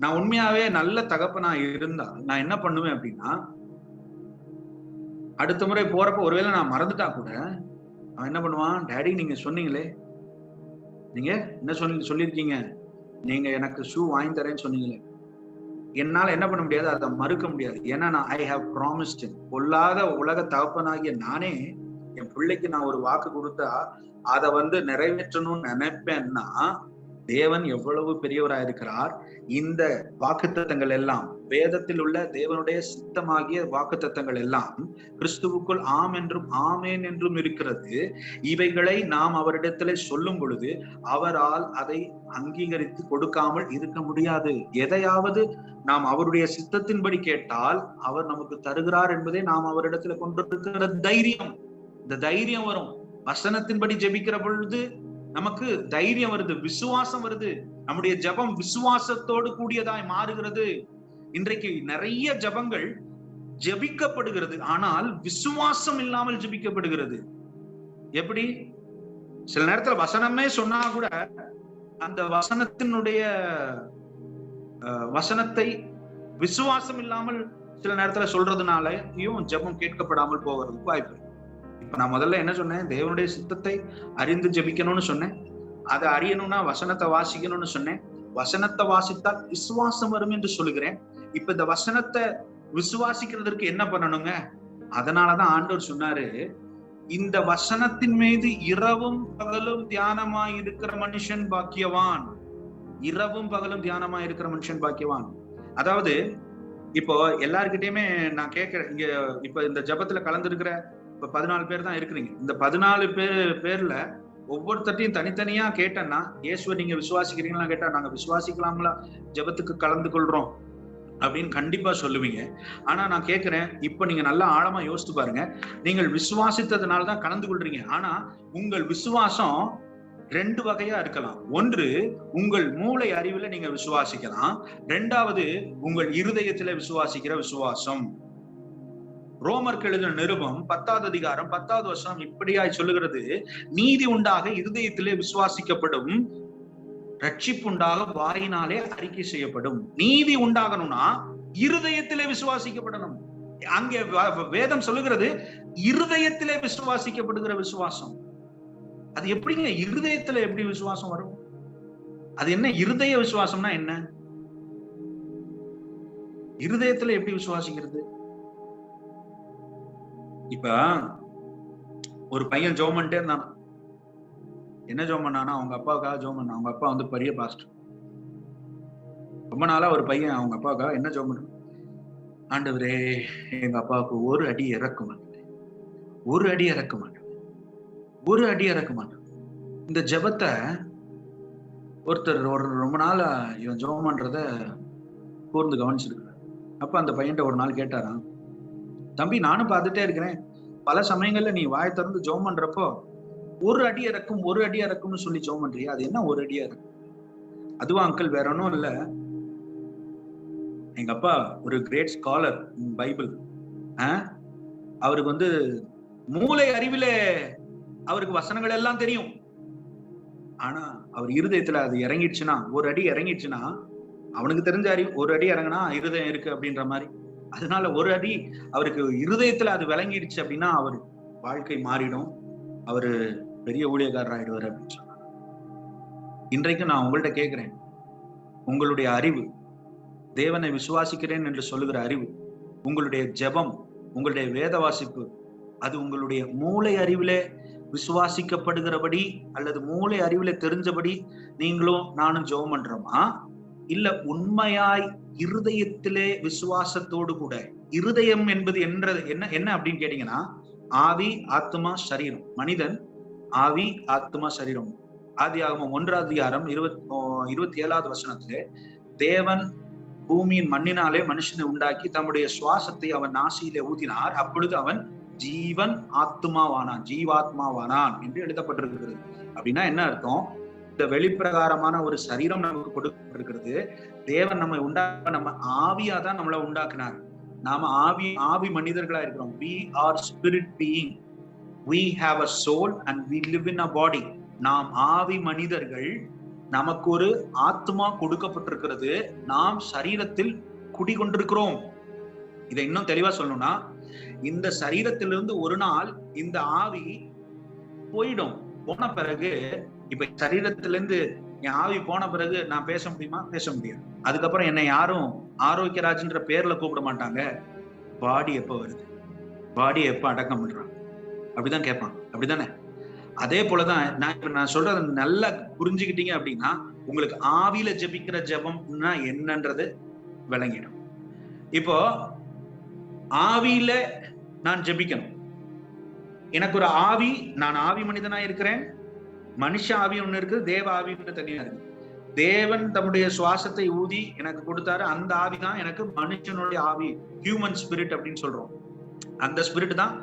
நான் உண்மையாவே நல்ல தகப்பனா இருந்தா நான் என்ன பண்ணுவேன் அப்படின்னா, அடுத்த முறை போறப்ப ஒருவேளை நான் மறந்துட்டா கூட அவன் என்ன பண்ணுவான், டாடி நீங்க சொன்னீங்களே, நீங்க என்ன சொல்லியிருக்கீங்க, நீங்க எனக்கு ஷூ வாங்கி தரேன்னு சொன்னீங்களே, என்னால என்ன பண்ண முடியாது, அதை மறுக்க முடியாது. ஏன்னா நான் ஐ ஹவ் ப்ராமிஸ்ட். பொல்லாத உலக தகப்பனாகிய நானே என் பிள்ளைக்கு நான் ஒரு வாக்கு கொடுத்தா அதை நிறைவேற்றணும்னு நினைப்பேன்னா தேவன் எவ்வளவு பெரியவராயிருக்கிறார். இந்த வாக்குத்தத்தங்கள் எல்லாம், வேதத்தில் உள்ள தேவனுடைய சித்தமாகிய வாக்குத்தத்தங்கள் எல்லாம் கிறிஸ்துவுக்குள் ஆம் என்றும் ஆமேன் என்றும் இருக்கிறது. இவைகளை நாம் அவரிடத்திலே சொல்லும் பொழுது அவரால் அதை அங்கீகரித்து கொடுக்காமல் இருக்க முடியாது. எதையாவது நாம் அவருடைய சித்தத்தின்படி கேட்டால் அவர் நமக்கு தருகிறார் என்பதை நாம் அவரிடத்துல கொண்டிருக்கிற தைரியம். இந்த தைரியம் வரும். வசனத்தின்படி ஜெபிக்கிற பொழுது நமக்கு தைரியம் வருது, விசுவாசம் வருது. நம்முடைய ஜெபம் விசுவாசத்தோடு கூடியதாய் மாறுகிறது. இன்றைக்கு நிறைய ஜபங்கள் ஜபிக்கப்படுகிறது, ஆனால் விசுவாசம் இல்லாமல் ஜபிக்கப்படுகிறது. எப்படி? சில நேரத்துல வசனமே சொன்னா கூட அந்த வசனத்தை விசுவாசம் இல்லாமல் சில நேரத்துல சொல்றதுனாலயும் ஜெபம் கேட்கப்படாமல் போகிறதுக்கு வாய்ப்பு இருக்கு. இப்ப நான் முதல்ல என்ன சொன்னேன்? தேவனுடைய சித்தத்தை அறிந்து ஜெபிக்கணும்னு சொன்னேன். அதை அறியணும்னா வசனத்தை வாசிக்கணும்னு சொன்னேன். வசனத்தை வாசித்தால் விசுவாசம் வரும் என்று சொல்லுகிறேன். இப்ப இந்த வசனத்தை விசுவாசிக்கிறதுக்கு என்ன பண்ணணுங்க? அதனாலதான் ஆண்டவர் சொன்னாரு, இந்த வசனத்தின் மீது இரவும் பகலும் தியானமாய் இருக்கிற மனுஷன் பாக்கியவான். இரவும் பகலும் தியானமாய் இருக்கிற மனுஷன் பாக்கியவான். அதாவது இப்போ எல்லார்கிட்டயுமே நான் கேட்கிறேன், இங்க இப்ப இந்த ஜபத்துல கலந்துருக்கிற இப்ப 14 பேர் தான் இருக்கிறீங்க. இந்த 14 பேர்ல ஒவ்வொருத்தையும் தனித்தனியா கேட்டேன்னா, இயேசுவை நீங்க விசுவாசிக்கிறீங்களா கேட்டா, நாங்க விசுவாசிக்கலாம்ல, ஜபத்துக்கு கலந்து கொள்றோம் அப்படின்னு கண்டிப்பா சொல்லுவீங்க. ஆனா நான் கேட்கிறேன், இப்ப நீங்க நல்லா ஆழமா யோசித்து பாருங்க. நீங்கள் விசுவாசித்ததுனாலதான் கலந்து கொள்றீங்க. ஆனா உங்கள் விசுவாசம் 2 வகையா இருக்கலாம். ஒன்று, உங்கள் மூளை அறிவுல நீங்க விசுவாசிக்கலாம். 2வது, உங்கள் இருதயத்தில விசுவாசிக்கிற விசுவாசம். ரோமருக்கு எழுதின நிருபம் 10வது அதிகாரம் 10வது வசனம் இப்படியாய் சொல்லுகிறது, நீதி உண்டாக இருதயத்திலே விசுவாசிக்கப்படும், ரட்சிப்புண்டாக வாயினாலே அறிக்கை செய்யப்படும். நீதி உண்டாகணும்னா இருதயத்திலே விசுவாசிக்கப்படணும். அங்கே வேதம் சொல்லுகிறது இருதயத்திலே விசுவாசிக்கப்படுகிற விசுவாசம். அது எப்படிங்க இருதயத்துல எப்படி விசுவாசம் வரும்? அது என்ன இருதய விசுவாசம்னா என்ன? இருதயத்துல எப்படி விசுவாசிக்கிறது? இப்ப ஒரு பையன் ஜெபம் பண்ணிட்டே இருந்தான். என்ன ஜெபம் பண்ணானா? அவங்க அப்பாவுக்காக ஜெபம் பண்ணான். அவங்க அப்பா வந்து பெரிய பாஸ்டர். ரொம்ப நாளா ஒரு பையன் அவங்க அப்பாவுக்காக என்ன ஜெபம் பண்றான்? ஆண்டவரே, எங்க அப்பாவுக்கு ஒரு அடி இறக்க மாட்டேன், ஒரு அடி இறக்க மாட்டேன், ஒரு அடி இறக்க மாட்டேன். இந்த ஜெபத்தை ஒருத்தர் ரொம்ப நாளா இவன் ஜெபம் பண்றத கூர்ந்து கவனிச்சிருக்கிறார். அப்ப அந்த பையன்ட்ட ஒரு நாள் கேட்டாராம், தம்பி, நானும் பார்த்துட்டே இருக்கிறேன், பல சமயங்கள்ல நீ வாய் திறந்து ஜெபம் பண்றப்போ ஒரு அடி இறக்கும், ஒரு அடி இறக்கும்னு சொல்லி ஜெபம் பண்றியா, அது என்ன ஒரு அடியா இருக்கும்? அதுவா அங்கிள், வேற ஒன்றும் இல்ல, எங்க அப்பா ஒரு கிரேட் ஸ்காலர் பைபிள். அவருக்கு வந்து மூளை அறிவிலே அவருக்கு வசனங்கள் எல்லாம் தெரியும். ஆனா அவர் இருதயத்துல அது இறங்கிடுச்சுன்னா, ஒரு அடி இறங்கிடுச்சுன்னா, அவனுக்கு தெரிஞ்ச அறிவு ஒரு அடி இறங்கினா இருதயம் இருக்கு அப்படின்ற மாதிரி. அதனால ஒரு அடி அவருக்கு இருதயத்துல அது விளங்கிடுச்சு அப்படின்னா அவர் வாழ்க்கை மாறிடும், அவரு பெரிய ஊழியக்காரர் ஆயிடுவார் அப்படின்னு சொன்னாங்க. இன்றைக்கு நான் உங்கள்கிட்ட கேட்கிறேன், உங்களுடைய அறிவு, தேவனை விசுவாசிக்கிறேன் என்று சொல்லுகிற அறிவு, உங்களுடைய ஜெபம், உங்களுடைய வேத வாசிப்பு, அது உங்களுடைய மூளை அறிவிலே விசுவாசிக்கப்படுகிறபடி அல்லது மூளை அறிவிலே தெரிஞ்சபடி நீங்களும் நானும் ஜெபம் பண்றோமா? இல்ல உண்மையாய் இருதயத்திலே விசுவாசத்தோடு கூட? இருதயம் என்பது என்ன அப்படின்னு கேட்டீங்கன்னா, ஆவி, ஆத்மா, சரீரம். மனிதன் ஆவி, ஆத்மா, சரீரம். ஆதியாகமம் 1வது அதிகாரம் 27வது வசனத்திலே, தேவன் பூமியின் மண்ணினாலே மனுஷனை உண்டாக்கி தம்முடைய சுவாசத்தை அவன் நாசியிலே ஊதினார், அப்பொழுது அவன் ஜீவன் ஆத்மாவானான், ஜீவாத்மாவானான் என்று எழுதப்பட்டிருக்கிறது. அப்படின்னா என்ன அர்த்தம்? இந்த வெளிப்பிரகாரமான ஒரு சரீரம் நமக்கு கொடுக்கப்பட்டிருக்கிறது. தேவன் நம்மை நம்ம ஆவியா தான் நம்மளை உண்டாக்குனார். நாம ஆவி மனிதர்களா இருக்கிறோம். We are spirit being. We have a soul and we live in a body. நாம் ஆவி மனிதர்கள். நமக்கு ஒரு ஆத்மா கொடுக்கப்பட்டிருக்கிறது. நாம் சரீரத்தில் குடிகொண்டிருக்கிறோம். இதை இன்னும் தெளிவா சொல்லணும்னா, இந்த சரீரத்திலிருந்து ஒரு நாள் இந்த ஆவி போயிடும். போன பிறகு, இப்ப சரீரத்திலிருந்து என் ஆவி போன பிறகு நான் பேச முடியுமா? பேச முடியாது. அதுக்கப்புறம் என்னை யாரும் ஆரோக்கியராஜ்ன்ற பேர்ல கூப்பிட மாட்டாங்க. பாடி எப்ப வருது, பாடி எப்ப அடக்கம் பண்றாங்க அப்படிதான் கேட்பாங்க. அப்படிதானே? அதே போலதான் நான் சொல்றது நல்லா புரிஞ்சுக்கிட்டீங்க அப்படின்னா உங்களுக்கு ஆவியில ஜெபிக்கிற ஜெபம்னா என்னன்றது விளங்கிடும். இப்போ ஆவியில நான் ஜெபிக்கணும். எனக்கு ஒரு ஆவி, நான் ஆவி மனிதனா இருக்கிறேன். மனுஷ ஆவி ஒண்ணு இருக்கு, தேவ ஆவி தனியா இருக்கு. தேவன் தம்முடைய சுவாசத்தை ஊதி எனக்கு கொடுத்தாரு. அந்த ஆவி தான் எனக்கு மனுஷனுடைய ஆவி, ஹியூமன் ஸ்பிரிட் அப்படின்னு சொல்றோம். அந்த ஸ்பிரிட் தான்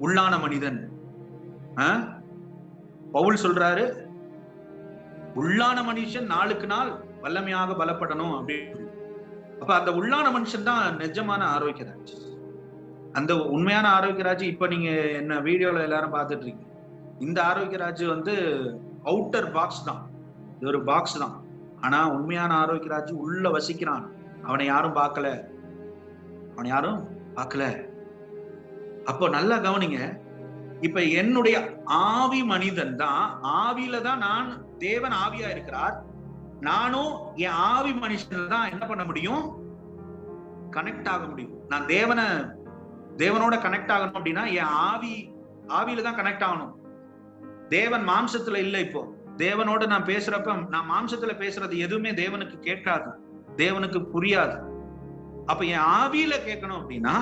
உள்ளான மனிதன். பவுல் சொல்றாரு, உள்ளான மனுஷன் நாளுக்கு நாள் வல்லமையாக பலப்படணும் அப்படின்னு. அப்ப அந்த உள்ளான மனுஷன் தான் நிஜமான ஆரோக்கியராஜ். அந்த உண்மையான ஆரோக்கியராஜ் இப்ப நீங்க என்ன வீடியோல எல்லாரும் பார்த்துட்டு இருக்கீங்க. இந்த ஆரோக்கியராஜ் அவுட்டர் பாக்ஸ் தான், இது ஒரு பாக்ஸ் தான். ஆனா உண்மையான ஆரோக்கியராஜ் உள்ள வசிக்கிறான். அவனை யாரும் பார்க்கல, அவனை யாரும் பார்க்கல. அப்போ நல்லா கவனிங்க. இப்ப என்னுடைய ஆவி மனிதன் தான், ஆவியில தான் நான், தேவன் ஆவியா இருக்கிறார், நானும் என் ஆவி மனுஷன் தான் என்ன பண்ண முடியும், கனெக்ட் ஆக முடியும். நான் தேவனோட கனெக்ட் ஆகணும் அப்படின்னா என் ஆவியில தான் கனெக்ட் ஆகணும். தேவன் மாம்சத்துல இல்ல. இப்போ தேவனோட நான் பேசுறப்ப, நான் மாம்சத்துல பேசுறது எதுவுமே தேவனுக்கு கேட்காது, தேவனுக்கு புரியாது. அப்ப என் ஆவியில கேட்கணும் அப்படின்னா,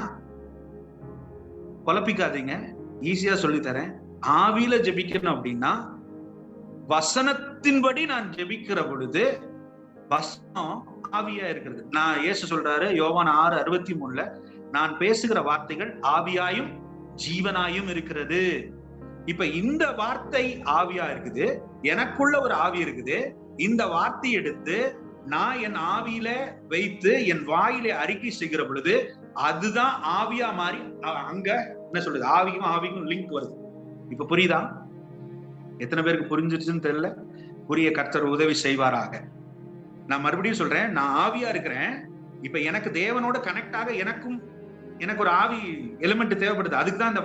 குழப்பிக்காதீங்க, ஈஸியா சொல்லி தரேன். ஆவியில ஜெபிக்கணும் அப்படின்னா வசனத்தின்படி நான் ஜெபிக்கிற பொழுது வசனம் ஆவியா இருக்கிறது. நான் இயேசு சொல்றாரு யோவான் 6:63, நான் பேசுகிற வார்த்தைகள் ஆவியாயும் ஜீவனாயும் இருக்கிறது. இப்ப இந்த வார்த்தை ஆவியா இருக்குது, எனக்குள்ள ஒரு ஆவி இருக்குது. இந்த வார்த்தை எடுத்து நான் என் ஆவியில வைத்து என் வாயில அறிக்கை செய்கிற பொழுது அதுதான் ஆவியா மாறி அங்க என்ன சொல்றது, ஆவிக்கும் லிங்க் வருது. இப்ப புரியுதா? எத்தனை பேருக்கு புரிஞ்சிருச்சுன்னு தெரியல. புரிய கர்த்தர் உதவி செய்வாராக. நான் மறுபடியும் சொல்றேன், நான் ஆவியா இருக்கிறேன். இப்ப எனக்கு தேவனோட கனெக்ட் ஆக எனக்கு ஒரு ஆவி எலிமெண்ட் தேவைப்படுது. அதுக்கு தான் இந்த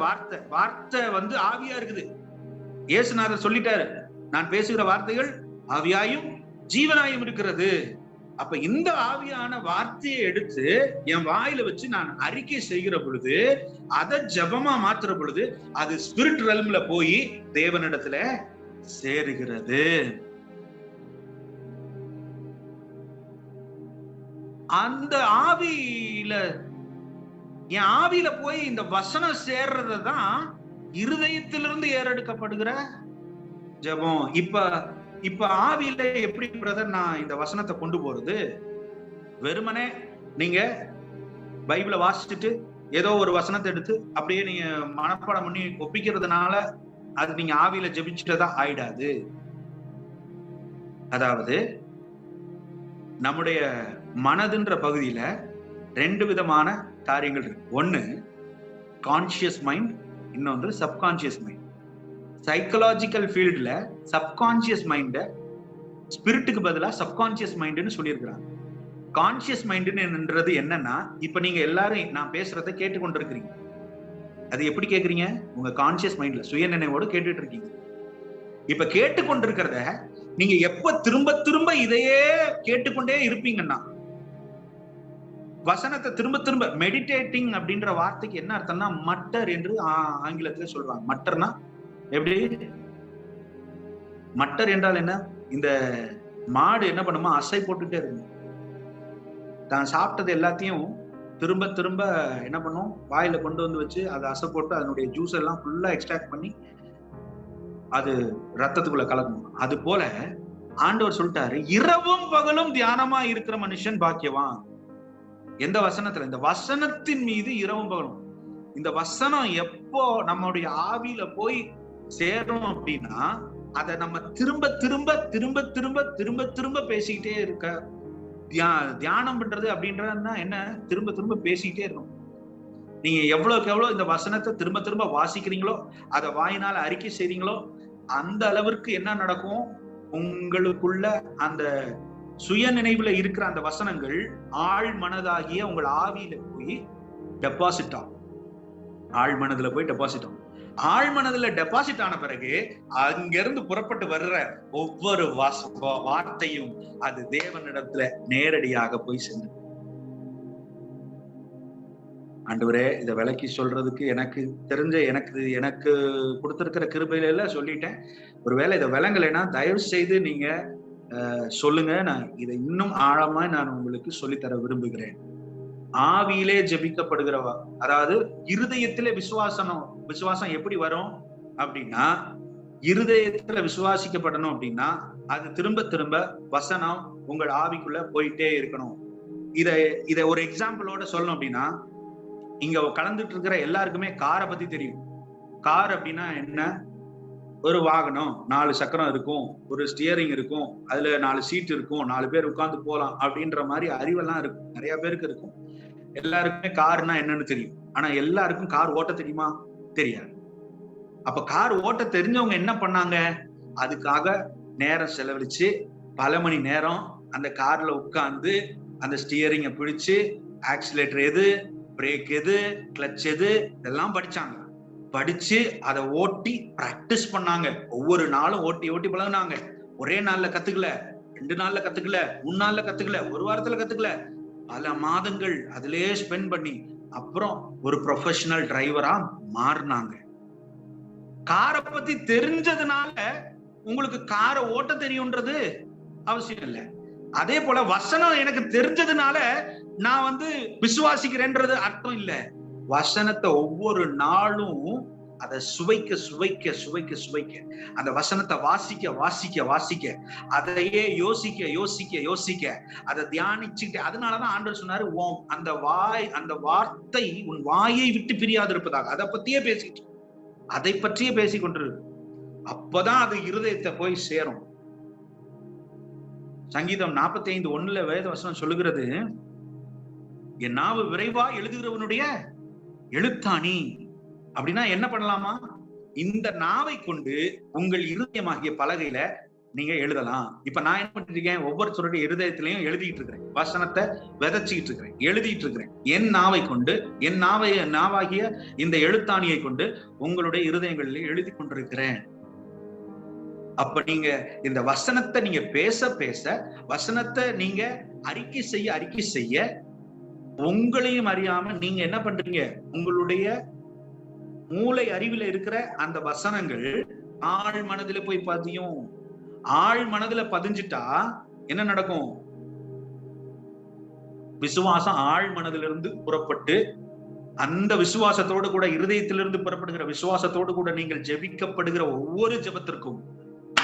வார்த்தை ஆவியா இருக்குது. இயேசுநாதர் சொல்லிட்டாரு, நான் பேசுகிற வார்த்தைகள் ஆவியாயும் ஜீவனாயும் இருக்கிறது. அப்ப இந்த ஆவியான வார்த்தையை எடுத்து என் வாயில வச்சு நான் அறிக்கை செய்கிற பொழுது, அதை ஜபமா மாத்துற பொழுது அது ஸ்பிரிட் ரெல்ம்ல போய் தேவனிடத்துல சேருகிறது. அந்த ஆவியில, என் ஆவியில போய் இந்த வசனம் சேர்றதுதான் இருதயத்திலிருந்து ஏறெடுக்கப்படுகிற ஜபம். இப்ப ஆவியில எப்படி பிரதர் நான் இந்த வசனத்தை கொண்டு போறது? வெறுமனே நீங்க பைபிளை வாசிச்சுட்டு ஏதோ ஒரு வசனத்தை எடுத்து அப்படியே நீங்க மனப்பாடம் பண்ணி ஒப்பிக்கிறதுனால அது நீங்க ஆவியில ஜெபிச்சுட்டதா ஆயிடாது. அதாவது நம்முடைய மனதுன்ற பகுதியில 2 விதமான காரியங்கள் இருக்கு. ஒண்ணு கான்சியஸ் மைண்ட், இன்னொன்று சப்கான்சியஸ் மைண்ட். சைக்கலாஜிக்கல் ஃபீல்ட்ல சப்கான்சியஸ் மைண்ட ஸ்பிரிட்டுக்கு பதிலா சப்கான்சியஸ் மைண்ட்னு சொல்லியிருக்கிறாங்க. கான்சியஸ் மைண்ட்ன்றது என்னன்னா, இப்ப நீங்க எல்லாரும் நான் பேசுறதை கேட்டுக்கொண்டிருக்கிறீங்க. அது எப்படி கேக்குறீங்க? உங்க கான்சியஸ் மைண்ட்ல சுய நினைவோடு கேட்டுட்டு இருக்கீங்க. இப்ப கேட்டுக்கொண்டிருக்கிறத நீங்க எப்ப திரும்ப திரும்ப இதையே கேட்டுக்கொண்டே இருப்பீங்கன்னா, வசனத்தை திரும்ப திரும்ப மெடிடேட்டிங் அப்படின்ற வார்த்தைக்கு என்ன அர்த்தம்னா மட்டர் என்று ஆங்கிலத்துல சொல்றாங்க. மட்டர்னா எப்படி? மட்டர் என்றால் என்ன? இந்த மாடு என்ன பண்ணுமா, அசை போட்டுட்டே இருக்கும். தான் சாப்பிட்டது எல்லாத்தையும் திரும்ப திரும்ப என்ன பண்ணும், வாயில கொண்டு வந்து வச்சு அதை அசை போட்டு அதனுடைய ஜூஸ் எல்லாம் ஃபுல்லா எக்ஸ்ட்ராக்ட் பண்ணி அது ரத்தத்துக்குள்ள கலக்கணும். அது போல ஆண்டவர் சொல்லிட்டாரு, இரவும் பகலும் தியானமா இருக்கிற மனுஷன் பாக்கியவான். எந்த வசனத்துல? இந்த வசனத்தின் மீது இரவும் பகலும். இந்த வசனம் எப்போ நம்மளுடைய ஆவியில போய் சேரும் அப்படின்னா, அதை நம்ம திரும்ப திரும்ப திரும்ப திரும்ப திரும்ப திரும்ப பேசிக்கிட்டே இருக்க. தியானம் பண்றது அப்படின்றதுன்னா என்ன? திரும்ப திரும்ப பேசிக்கிட்டே இருக்கும். நீங்க எவ்வளவுக்கு எவ்வளவு இந்த வசனத்தை திரும்ப திரும்ப வாசிக்கிறீங்களோ, அதை வாயினால அறிக்கை செய்றீங்களோ, அந்த அளவிற்கு என்ன நடக்கும், உங்களுக்குள்ள அந்த சுய நினைவுல இருக்கிற அந்த வசனங்கள் ஆழ் மனதாகிய உங்கள் ஆவியில போய் டெபாசிட் ஆகும். ஆழ் மனதுல போய் டெபாசிட் ஆகும். ஆழ் மனதுல டெபாசிட் ஆன பிறகு அங்கிருந்து புறப்பட்டு வர்ற ஒவ்வொரு வார்த்தையும் அது தேவனிடத்துல நேரடியாக போய் சென்று. ஆண்டவரே, இதை விளக்கி சொல்றதுக்கு எனக்கு தெரிஞ்ச எனக்கு கொடுத்திருக்கிற கிருபையில எல்லாம் சொல்லிட்டேன். ஒருவேளை இதை விளங்கலைன்னா தயவு செய்து நீங்க சொல்லுங்க. நான் இதை இன்னும் ஆழமா நான் உங்களுக்கு சொல்லித்தர விரும்புகிறேன். ஆவியிலே ஜெபிக்கப்படுகிறவா, அதாவது இருதயத்திலே விசுவாசம் எப்படி வரும் அப்படின்னா, இருதயத்துல விசுவாசிக்கப்படணும் அப்படின்னா அது திரும்ப திரும்ப வசனம் உங்கள் ஆவிக்குள்ள போயிட்டே இருக்கணும். இத ஒரு எக்ஸாம்பிளோட சொல்லணும் அப்படின்னா, இங்க கலந்துட்டு இருக்கிற எல்லாருக்குமே காரை பத்தி தெரியும். கார் அப்படின்னா என்ன? ஒரு வாகனம் 4 சக்கரம் இருக்கும், ஒரு ஸ்டியரிங் இருக்கும், அதுல 4 சீட் இருக்கும், 4 பேர் உட்கார்ந்து போலாம் அப்படின்ற மாதிரி அறிவெல்லாம் இருக்கும். நிறைய பேருக்கு இருக்கும். எல்லாருக்குமே கார்னா என்னன்னு தெரியும். ஆனா எல்லாருக்கும் கார் ஓட்ட தெரியுமா? தெரியாது. அப்ப கார் ஓட்ட தெரிஞ்சவங்க என்ன பண்ணாங்க? அதுக்காக நேரம் செலவழிச்சு பல மணி நேரம் அந்த கார்ல உட்கார்ந்து அந்த ஸ்டியரிங்க பிடிச்சு ஆக்சிலேட்டர் எது, பிரேக் எது, கிளட்ச் எது இதெல்லாம் படிச்சாங்க. படிச்சு அதை ஓட்டி பிராக்டிஸ் பண்ணாங்க. ஒவ்வொரு நாளும் ஓட்டி ஓட்டி பழகுனாங்க. ஒரே நாள்ல கத்துக்கல, 2 நாள்ல கத்துக்கல, 3 நாள்ல கத்துக்கல, ஒரு வாரத்துல கத்துக்கல, பல மாதங்கள் அதிலேயே ஸ்பெண்ட் பண்ணி அப்புறம் ஒரு ப்ரொஃபஷனல் டிரைவரா மாறினாங்க. காரை பத்தி தெரிஞ்சதுனால உங்களுக்கு காரை ஓட்ட தெரியும்ன்றது அவசியம் இல்லை. அதே போல வசனம் எனக்கு தெரிஞ்சதுனால நான் விசுவாசிக்கிறேன்றது அர்த்தம் இல்ல. வசனத்தை ஒவ்வொரு நாளும் அதை சுவைக்க சுவைக்க சுவைக்க சுவைக்க, அந்த வசனத்தை வாசிக்க வாசிக்க வாசிக்க, அதையே யோசிக்க யோசிக்க யோசிக்க, அதை தியானிச்சுக்கிட்டு, அதனாலதான் ஆண்டவர் சொன்னாரு, அந்த வார்த்தை உன் வாயை விட்டு பிரியாது இருப்பதாக. அதை பத்தியே பேசிட்டு, அதை பற்றியே பேசிக் கொண்டிரு. அப்பதான் அது இருதயத்தை போய் சேரும். சங்கீதம் 45:1 வேத வசனம் சொல்லுகிறது, என் நாவு விரைவா எழுதுகிறவனுடைய எழுத்தாணி. அப்படின்னா என்ன பண்ணலாமா? இந்த நாவை கொண்டு உங்கள் இருதயமாகிய பலகையில நீங்க எழுதலாம். இப்ப நான் என்ன பண்ணிட்டு இருக்கேன்? ஒவ்வொருத்தருடைய இருதயத்திலையும் எழுதிட்டு இருக்கிறேன். வசனத்தை விதைச்சிக்கிட்டு இருக்கிறேன், எழுதிட்டு இருக்கிறேன். என் நாவை கொண்டு, என் நாவாகிய இந்த எழுத்தாணியை கொண்டு உங்களுடைய இருதயங்களிலே எழுதி கொண்டிருக்கிறேன். அப்ப நீங்க இந்த வசனத்தை நீங்க பேச பேச, வசனத்தை நீங்க அறிக்கை செய்ய உங்களையும் அறியாம நீங்க என்ன பண்றீங்க? உங்களுடைய மூளை அறிவில இருக்கிற அந்த வசனங்கள் ஆழ் மனதில போய் பதியும். ஆழ் மனதில பதிஞ்சிட்டா என்ன நடக்கும்? விசுவாசம் ஆழ் மனதிலிருந்து புறப்பட்டு, அந்த விசுவாசத்தோடு கூட, இருதயத்திலிருந்து புறப்படுகிற விசுவாசத்தோடு கூட நீங்கள் ஜெபிக்கப்படுகிற ஒவ்வொரு ஜெபத்திற்கும்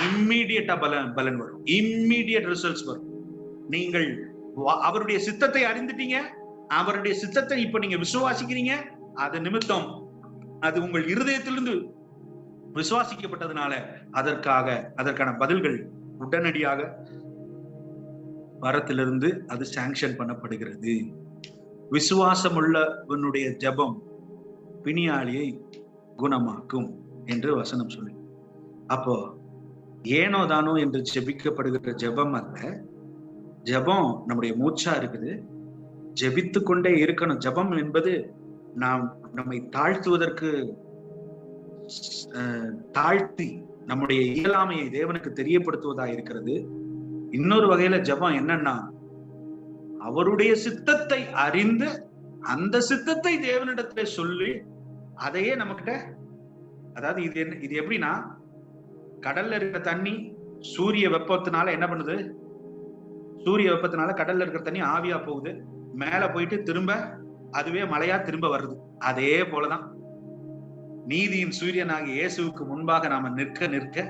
இம்மீடியட்டா பலன் வரும். இம்மீடியட் ரிசல்ட்ஸ் வரும். நீங்கள் அவருடைய சித்தத்தை அறிந்துட்டீங்க, அவருடைய சித்தத்தை இப்ப நீங்க விசுவாசிக்கிறீங்க. அது நிமித்தம் அது உங்கள் இருதயத்திலிருந்து விசுவாசிக்கப்பட்டதுனால அதற்கான பதில்கள் உடனடியாக வரத்திலிருந்து அது சாங்ஷன் பண்ணப்படுகிறது. விசுவாசம் உள்ளவனுடைய ஜெபம் பிணியாளியை குணமாக்கும் என்று வசனம் சொல்லு. அப்போ ஏனோ தானோ என்று ஜெபிக்கப்படுகிற ஜெபம் அல்ல. ஜெபம் நம்முடைய மூச்சா இருக்குது. ஜெபித்து கொண்டே இருக்கணும். ஜெபம் என்பது நம்மை தாழ்த்துவதற்கு, தாழ்த்தி நம்முடைய இயலாமையை தேவனுக்கு தெரியப்படுத்துவதா இருக்கிறது. இன்னொரு வகையில ஜெபம் என்னன்னா, அவருடைய சித்தத்தை அறிந்து அந்த சித்தத்தை தேவனிடத்துல சொல்லி அதையே நம்மகிட்ட, அதாவது இது எப்படின்னா, கடல்ல இருக்கிற தண்ணி சூரிய வெப்பத்தினால என்ன பண்ணுது? சூரிய வெப்பத்தினால கடல்ல இருக்கிற தண்ணி ஆவியா போகுது, மேல போயிட்டு திரும்ப அதுவே மழையா திரும்ப வருது. அதே போலதான் நீதியின் சூரியனாகிய இயேசுவுக்கு முன்பாக நாம நிற்க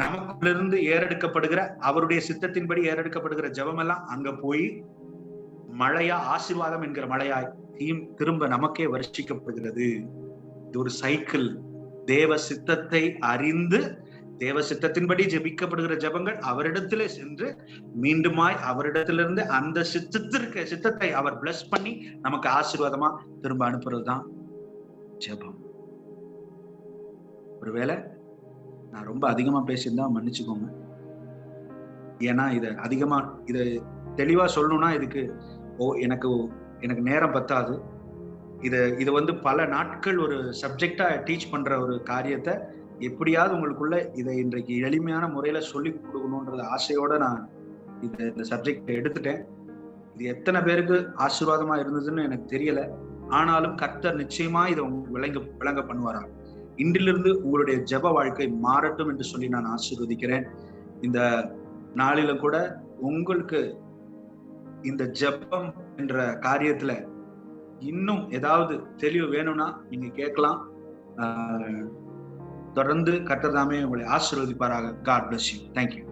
நமக்குள்ளிருந்து ஏறெடுக்கப்படுகிற, அவருடைய சித்தத்தின்படி ஏறெடுக்கப்படுகிற ஜெபம் எல்லாம் அங்க போய் மழையா, ஆசீர்வாதம் என்கிற மழையாய் திரும்ப நமக்கே வருஷிக்கப்படுகிறது. இது ஒரு சைக்கிள். தேவ சித்தத்தை அறிந்து தேவ சித்தத்தின்படி ஜெபிக்கப்படுகிற ஜெபங்கள் அவரிடத்திலே சென்று மீண்டுமாய் அவரிடத்திலிருந்து அந்த சித்தத்தை அவர் பிளஸ் பண்ணி நமக்கு ஆசீர்வாதமா திரும்ப அனுப்புறதுதான் ஜெபம். ஒருவேளை நான் ரொம்ப அதிகமா பேசியிருந்தா மன்னிச்சுக்கோங்க. ஏன்னா இத தெளிவா சொல்லணும்னா இதுக்கு எனக்கு நேரம் பத்தாது. இது பல நாட்கள் ஒரு சப்ஜெக்டா டீச் பண்ற ஒரு காரியத்தை எப்படியாவது உங்களுக்குள்ள இதை இன்றைக்கு எளிமையான முறையில சொல்லி கொடுக்கணும்ன்றது ஆசையோட நான் இந்த சப்ஜெக்ட் எடுத்துட்டேன். இது எத்தனை பேருக்கு ஆசீர்வாதமா இருந்ததுன்னு எனக்கு தெரியல. ஆனாலும் கர்த்தர் நிச்சயமா இதை விளங்க பண்ணுவாரா. இன்றிலிருந்து உங்களுடைய ஜெப வாழ்க்கை மாறட்டும் என்று சொல்லி நான் ஆசீர்வதிக்கிறேன். இந்த நாளில கூட உங்களுக்கு இந்த ஜெபம் என்ற காரியத்துல இன்னும் ஏதாவது தெளிவு வேணும்னா நீங்க கேட்கலாம். தொடர்ந்து கர்த்தர் தாமே உங்களை ஆசீர்வதிப்பாராக. God bless you. Thank you.